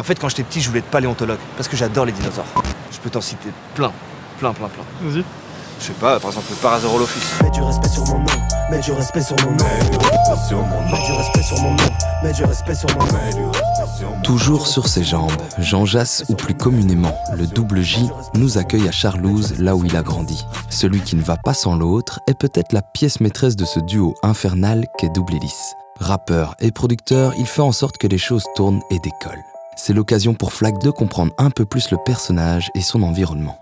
fait, quand j'étais petit, je voulais être paléontologue parce que j'adore les dinosaures. Je peux t'en citer plein. Vas-y. Je sais pas, par exemple, le Parasaurolophus. Mets du respect sur mon nom, mets du respect sur mon nom. Mets du respect sur mon nom, mets du respect sur mon nom. Toujours sur ses jambes, Jean Jass, ou plus communément le Double J, nous accueille à Charlouse, là où il a grandi. Celui qui ne va pas sans l'autre est peut-être la pièce maîtresse de ce duo infernal qu'est Double Hélice. Rappeur et producteur, il fait en sorte que les choses tournent et décollent. C'est l'occasion pour Flac de comprendre un peu plus le personnage et son environnement.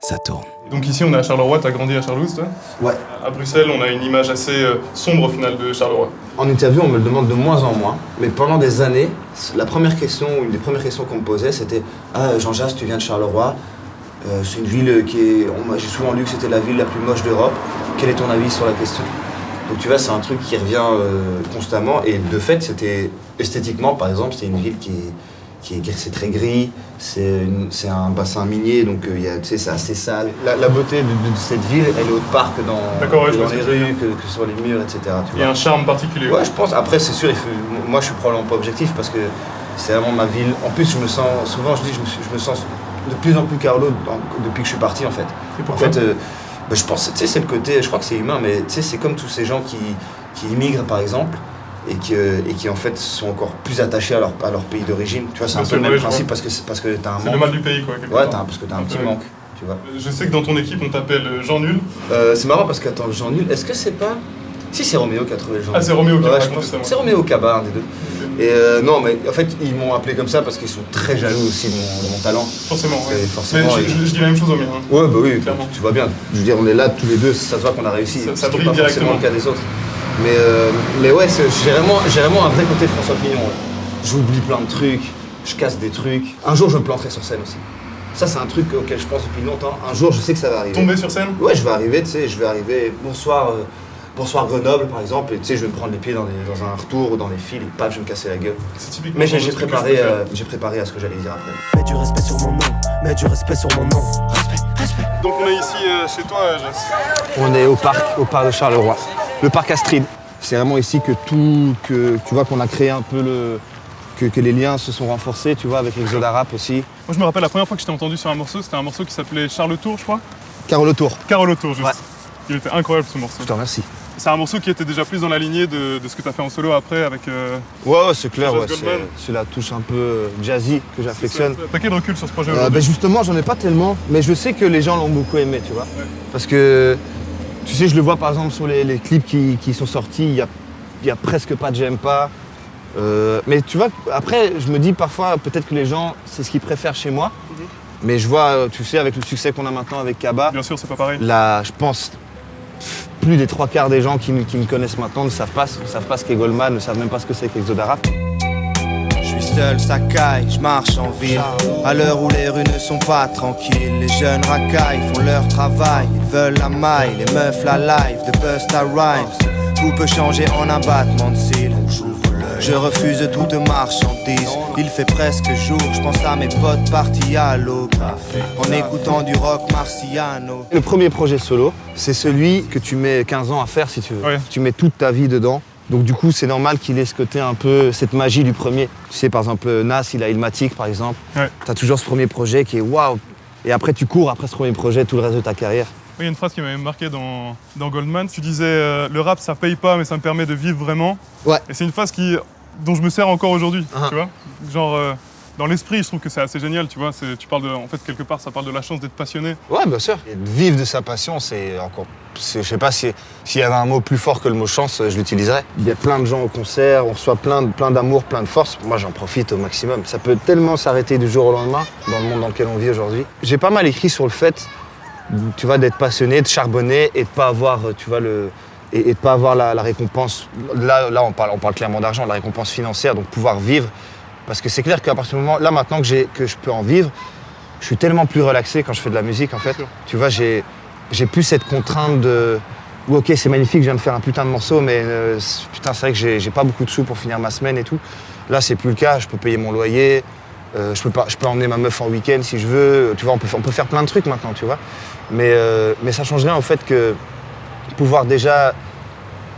Ça tourne. Donc ici, on est à Charleroi, t'as grandi à Charlouse, toi ? Ouais. À Bruxelles, on a une image assez sombre au final de Charleroi. En interview, on me le demande de moins en moins, mais pendant des années, une des premières questions qu'on me posait, c'était « Ah, Jean Jass, tu viens de Charleroi, c'est une ville j'ai souvent lu que c'était la ville la plus moche d'Europe. Quel est ton avis sur la question ?» Donc tu vois, c'est un truc qui revient constamment, et de fait, c'était esthétiquement, par exemple, c'est une ville c'est très gris, c'est un bassin minier, donc c'est assez sale. La beauté de cette ville, elle est au parc, dans les rues, que sur les murs, etc. Il y a un charme particulier. Ouais, je pense. Après, c'est sûr, moi je suis probablement pas objectif parce que c'est vraiment ma ville. En plus, je me sens de plus en plus Carlo depuis que je suis parti, en fait. Et pourquoi ? En fait, je pense, tu sais, c'est le côté, je crois que c'est humain, mais tu sais, c'est comme tous ces gens qui immigrent, par exemple, et qui en fait sont encore plus attachés à leur pays d'origine. Tu vois, c'est un peu le même principe parce que t'as un manque. C'est le mal du pays, quoi. Ouais, parce que t'as un petit manque, tu vois. Je sais que dans ton équipe, on t'appelle Jean Nul. C'est marrant parce qu'attends, Jean Nul, est-ce que c'est pas... Si, c'est Roméo qui a trouvé Jean Nul. Ah, c'est Roméo qui a trouvé. C'est Roméo Kaba, un des deux. Et non, mais en fait, ils m'ont appelé comme ça parce qu'ils sont très jaloux aussi de mon talent. Forcément, ouais. Forcément, mais je dis la même chose au mien. Hein. Ouais, bah oui, clairement. Tu vois bien. Je veux dire, on est là tous les deux, ça se voit qu'on a réussi. Ça brille pas directement. Forcément le cas des autres. Mais ouais, j'ai vraiment un vrai côté François Pignon. Ouais. J'oublie plein de trucs, je casse des trucs. Un jour, je me planterai sur scène aussi. Ça, c'est un truc auquel je pense depuis longtemps. Un jour, je sais que ça va arriver. Tomber sur scène ? Ouais, je vais arriver, bonsoir Grenoble, par exemple, et tu sais, je vais me prendre les pieds dans un retour ou dans les fils, et paf, je vais me casser la gueule. C'est typiquement. Mais j'ai préparé à ce que j'allais dire après. Mets du respect sur mon nom, mets du respect sur mon nom. Respect. Donc on est ici chez toi, Jass. On est au parc de Charleroi. Le parc Astrid. C'est vraiment ici que tu vois qu'on a créé un peu que les liens se sont renforcés, tu vois, avec Exoda Rap aussi. Moi je me rappelle la première fois que je t'ai entendu sur un morceau, c'était un morceau qui s'appelait Charles Tour, je crois. Carole Tour. Carole Tour, juste. Ouais. Il était incroyable ce morceau. Je te remercie. C'est un morceau qui était déjà plus dans la lignée de ce que tu as fait en solo après avec... Ouais, c'est clair, ouais, Goldman. c'est la touche un peu jazzy que j'affectionne. T'as quel recul sur ce projet aujourd'hui ? Justement, j'en ai pas tellement, mais je sais que les gens l'ont beaucoup aimé, tu vois. Ouais. Parce que, tu sais, je le vois par exemple sur les clips qui sont sortis, il y a presque pas de j'aime pas. Mais tu vois, après, je me dis parfois, peut-être que les gens, c'est ce qu'ils préfèrent chez moi. Mais je vois, tu sais, avec le succès qu'on a maintenant avec Kaba, Bien sûr, c'est pas pareil. là, je pense, plus des 3/4 des gens qui me connaissent maintenant ne savent pas ce qu'est Goldman, ne savent même pas ce que c'est qu'Exoda Rap. Je suis seul, ça caille, je marche en ville. À l'heure où les rues ne sont pas tranquilles, les jeunes racailles font leur travail. Ils veulent la maille, les meufs la live, de Busta Rhymes. Tout peut changer en un battement de cils. Je refuse toute marchandise. Il fait presque jour, je pense à mes potes partis à l'aube en écoutant du rock marciano. Le premier projet solo, c'est celui que tu mets 15 ans à faire si tu veux. Ouais. Tu mets toute ta vie dedans. Donc du coup, c'est normal qu'il ait ce côté un peu, cette magie du premier. Tu sais, par exemple, Nas, il a Illmatic, par exemple. Ouais. T'as toujours ce premier projet qui est waouh. Et après, tu cours après ce premier projet tout le reste de ta carrière. Il y a une phrase qui m'avait marqué dans Goldman. Tu disais le rap, ça paye pas, mais ça me permet de vivre vraiment. Ouais. Et c'est une phrase dont je me sers encore aujourd'hui, Uh-huh. tu vois. Genre, dans l'esprit, je trouve que c'est assez génial, tu vois. Tu parles en fait, quelque part, ça parle de la chance d'être passionné. Ouais, bien sûr. Et de vivre de sa passion, c'est encore... Je sais pas s'il y avait un mot plus fort que le mot chance, je l'utiliserais. Il y a plein de gens au concert, on reçoit plein d'amour, plein de force. Moi, j'en profite au maximum. Ça peut tellement s'arrêter du jour au lendemain dans le monde dans lequel on vit aujourd'hui. J'ai pas mal écrit sur le fait, tu vois, d'être passionné, de charbonner et de pas avoir, tu vois, et de pas avoir la récompense. Là, on parle clairement d'argent, la récompense financière, donc pouvoir vivre. Parce que c'est clair qu'à partir du moment, là maintenant que je peux en vivre, je suis tellement plus relaxé quand je fais de la musique, en fait. Tu vois, j'ai plus cette contrainte de... Ok, c'est magnifique, je viens de faire un putain de morceau, mais putain, c'est vrai que j'ai pas beaucoup de sous pour finir ma semaine et tout. Là, c'est plus le cas, je peux payer mon loyer, je peux emmener ma meuf en week-end si je veux. Tu vois, on peut faire plein de trucs maintenant, tu vois. Mais ça change rien au fait que pouvoir déjà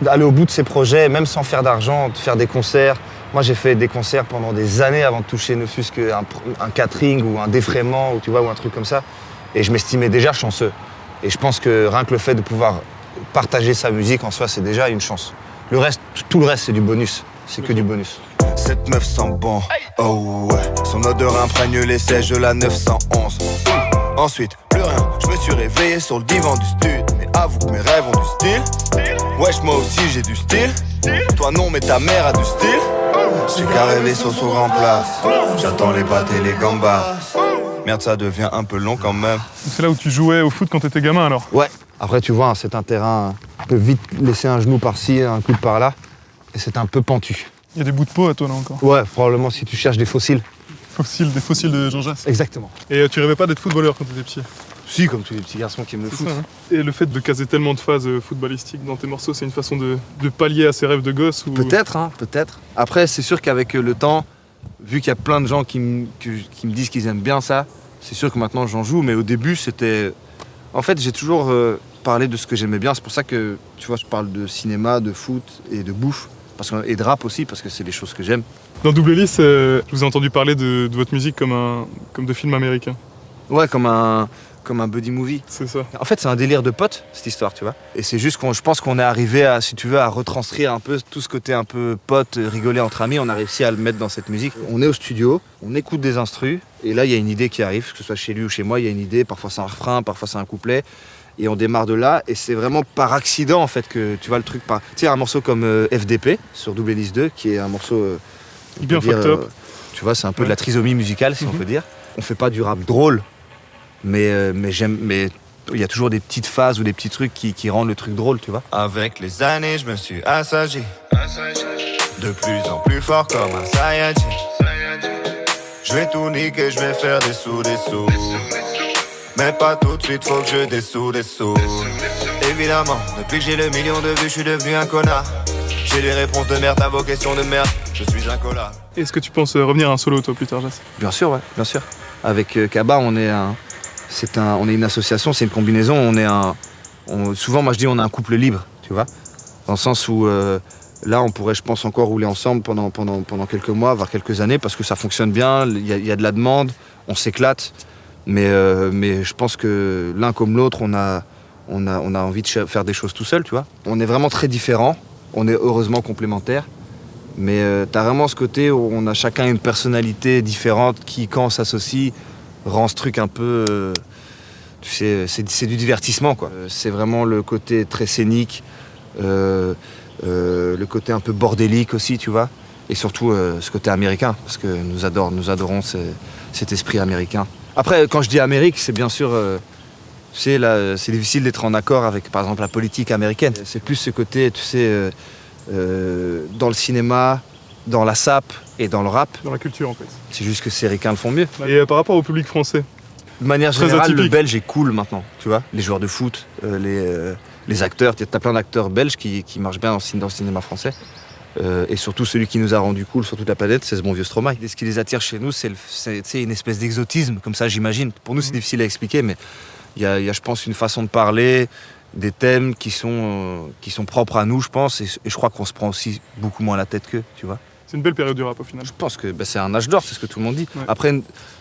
aller au bout de ses projets, même sans faire d'argent, de faire des concerts, Moi, j'ai fait des concerts pendant des années avant de toucher ne fût-ce qu'un catering ou un défraiement ou, tu vois, ou un truc comme ça. Et je m'estimais déjà chanceux. Et je pense que rien que le fait de pouvoir partager sa musique en soi, c'est déjà une chance. Le reste, tout le reste, c'est du bonus. C'est que du bonus. Cette meuf sent bon, oh ouais. Son odeur imprègne les sièges de la 911. Ensuite, plus rien, je me suis réveillé sur le divan du stud. Mais avoue que mes rêves ont du style. Wesh, moi aussi j'ai du style. Toi non, mais ta mère a du style. J'ai qu'à rêver sur son grand place. J'attends les battes et les gambas. Merde, ça devient un peu long quand même. C'est là où tu jouais au foot quand t'étais gamin alors? Ouais. Après, tu vois, c'est un terrain, on peut vite laisser un genou par-ci, un coup de par-là. Et c'est un peu pentu. Il y a des bouts de peau à toi là encore. Ouais, probablement si tu cherches des fossiles. Des fossiles de Jean Jass. Exactement. Et tu rêvais pas d'être footballeur quand t'étais petit? Si, comme tous les petits garçons qui aiment le foot. Ça, hein. Et le fait de caser tellement de phases footballistiques dans tes morceaux, c'est une façon de pallier à ces rêves de gosse ou... Peut-être, hein, peut-être. Après, c'est sûr qu'avec le temps, vu qu'il y a plein de gens qui me disent qu'ils aiment bien ça, c'est sûr que maintenant j'en joue, mais au début c'était... En fait, j'ai toujours parlé de ce que j'aimais bien, c'est pour ça que, tu vois, je parle de cinéma, de foot et de bouffe, et de rap aussi, parce que c'est des choses que j'aime. Dans Double Hélice, je vous ai entendu parler de votre musique comme de film américain. Ouais, comme un buddy movie. C'est ça. En fait, c'est un délire de potes, cette histoire, tu vois. Et c'est juste je pense qu'on est arrivé à, si tu veux, à retranscrire un peu tout ce côté un peu pote, rigoler entre amis. On a réussi à le mettre dans cette musique. On est au studio, on écoute des instrus, et là, il y a une idée qui arrive, que ce soit chez lui ou chez moi, il y a une idée. Parfois, c'est un refrain, parfois, c'est un couplet. Et on démarre de là, et c'est vraiment par accident, en fait, que tu vois le truc. Tu sais, un morceau comme FDP, sur Double Hélice 2, qui est un morceau... bien fucked up. Tu vois, c'est un peu de la trisomie musicale, si on peut dire. On fait pas du rap drôle, mais il y a toujours des petites phases ou des petits trucs qui rendent le truc drôle, tu vois. Avec les années, je me suis assagi. De plus en plus fort comme un Saiyajin. Je vais tout niquer, je vais faire des sous. Mais pas tout de suite, faut que je des sous. Évidemment, depuis que j'ai le million de vues, je suis devenu un connard. J'ai des réponses de merde à vos questions de merde. Je suis un collard. Est-ce que tu penses revenir à un solo, toi, plus tard, Jass? Bien sûr, ouais, bien sûr. Avec Kaba, on est une association, c'est une combinaison. Souvent, moi, je dis, on est un couple libre, tu vois. Dans le sens où, là, on pourrait, je pense, encore rouler ensemble pendant quelques mois, voire quelques années, parce que ça fonctionne bien, il y a de la demande, on s'éclate. Mais je pense que l'un comme l'autre, on a envie de faire des choses tout seul, tu vois. On est vraiment très différents, on est heureusement complémentaires. Mais t'as vraiment ce côté où on a chacun une personnalité différente qui, quand on s'associe, rend ce truc un peu... tu sais, c'est du divertissement, quoi. C'est vraiment le côté très scénique, le côté un peu bordélique aussi, tu vois. Et surtout ce côté américain, parce que nous adorons cet esprit américain. Après, quand je dis Amérique, c'est bien sûr... tu sais, là, c'est difficile d'être en accord avec, par exemple, la politique américaine. C'est plus ce côté, tu sais... dans le cinéma, dans la SAP et dans le rap. Dans la culture, en fait. C'est juste que ces ricains le font mieux. Et par rapport au public français? De manière Très générale, atypique. le belge est cool maintenant, tu vois. Les joueurs de foot, les acteurs, t'as plein d'acteurs belges qui marchent bien dans le cinéma français. Et surtout, celui qui nous a rendu cool sur toute la planète, c'est ce bon vieux Stromae. Et ce qui les attire chez nous, c'est une espèce d'exotisme, comme ça, j'imagine. Pour nous, c'est difficile à expliquer, mais il y a, je pense, une façon de parler, des thèmes qui sont propres à nous, je pense, et je crois qu'on se prend aussi beaucoup moins la tête qu'eux, tu vois. C'est une belle période du rap, au final. Je pense que c'est un âge d'or, c'est ce que tout le monde dit. Ouais. Après,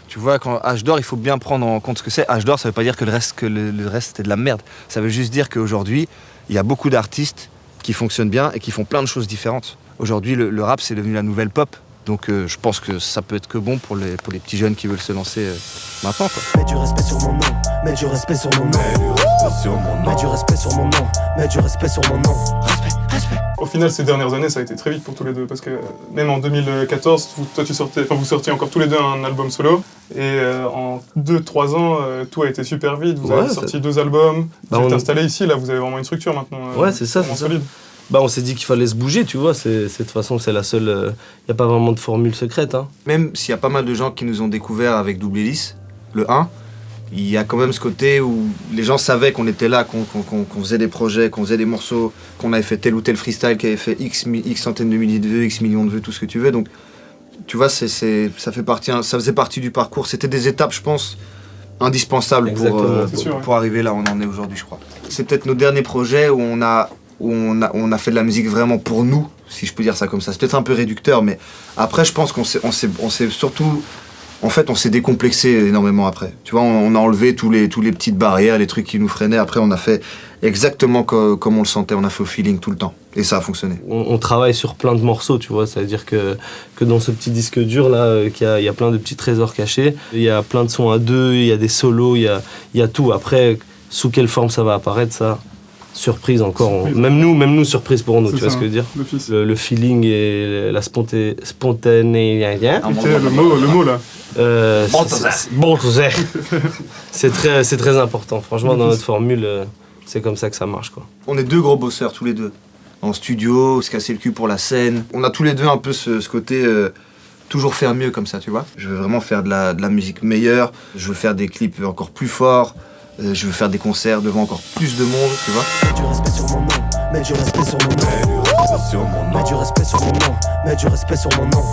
tu vois, quand âge d'or, il faut bien prendre en compte ce que c'est. Âge d'or, ça veut pas dire que le reste c'était de la merde. Ça veut juste dire qu'aujourd'hui, il y a beaucoup d'artistes qui fonctionnent bien et qui font plein de choses différentes. Aujourd'hui, le rap, c'est devenu la nouvelle pop. Donc je pense que ça peut être que bon pour les petits jeunes qui veulent se lancer maintenant, quoi. Mets du respect sur mon nom, mets du respect sur mon nom. Mets du respect sur mon nom, mets du respect sur mon nom. Respect. Au final, ces dernières années, ça a été très vite pour tous les deux, parce que même en 2014, vous sortiez encore tous les deux un album solo, et en 2-3 ans, tout a été super vite. Vous avez sorti 2 albums, vous êtes installé ici, là, vous avez vraiment une structure maintenant. Ouais, c'est ça, c'est solide. Bah, on s'est dit qu'il fallait se bouger, tu vois. De toute façon, c'est la seule. Il n'y a pas vraiment de formule secrète. Hein. Même s'il y a pas mal de gens qui nous ont découvert avec Double Hélice, le 1, il y a quand même ce côté où les gens savaient qu'on était là, qu'on faisait des projets, qu'on faisait des morceaux, qu'on avait fait tel ou tel freestyle qui avait fait X centaines de milliers de vues, X millions de vues, tout ce que tu veux. Donc, tu vois, ça faisait partie du parcours. C'était des étapes, je pense, indispensables pour arriver là où on en est aujourd'hui, je crois. C'est peut-être nos derniers projets où on a fait de la musique vraiment pour nous, si je peux dire ça comme ça. C'est peut-être un peu réducteur, mais après, je pense qu'on s'est surtout... En fait, on s'est décomplexé énormément après. Tu vois, on a enlevé tous les petites barrières, les trucs qui nous freinaient. Après, on a fait exactement comme on le sentait. On a fait au feeling tout le temps. Et ça a fonctionné. On travaille sur plein de morceaux, tu vois. Ça veut dire que dans ce petit disque dur, là, il y a plein de petits trésors cachés. Il y a plein de sons à deux, il y a des solos, il y a tout. Après, sous quelle forme ça va apparaître, ça... Surprise encore, même nous surprise pour nous, tu vois ce que je veux dire. Le feeling et la spontanéité. Le mot là. Bon, c'est très important. Franchement, dans notre formule, c'est comme ça que ça marche, quoi. On est deux gros bosseurs tous les deux. En studio, se casser le cul pour la scène. On a tous les deux un peu ce côté toujours faire mieux comme ça, tu vois. Je veux vraiment faire de la musique meilleure. Je veux faire des clips encore plus forts. Je veux faire des concerts devant encore plus de monde, tu vois. Mets du respect sur mon nom, mets du respect sur mon nom. Mets du respect sur mon nom, mets du respect sur mon nom.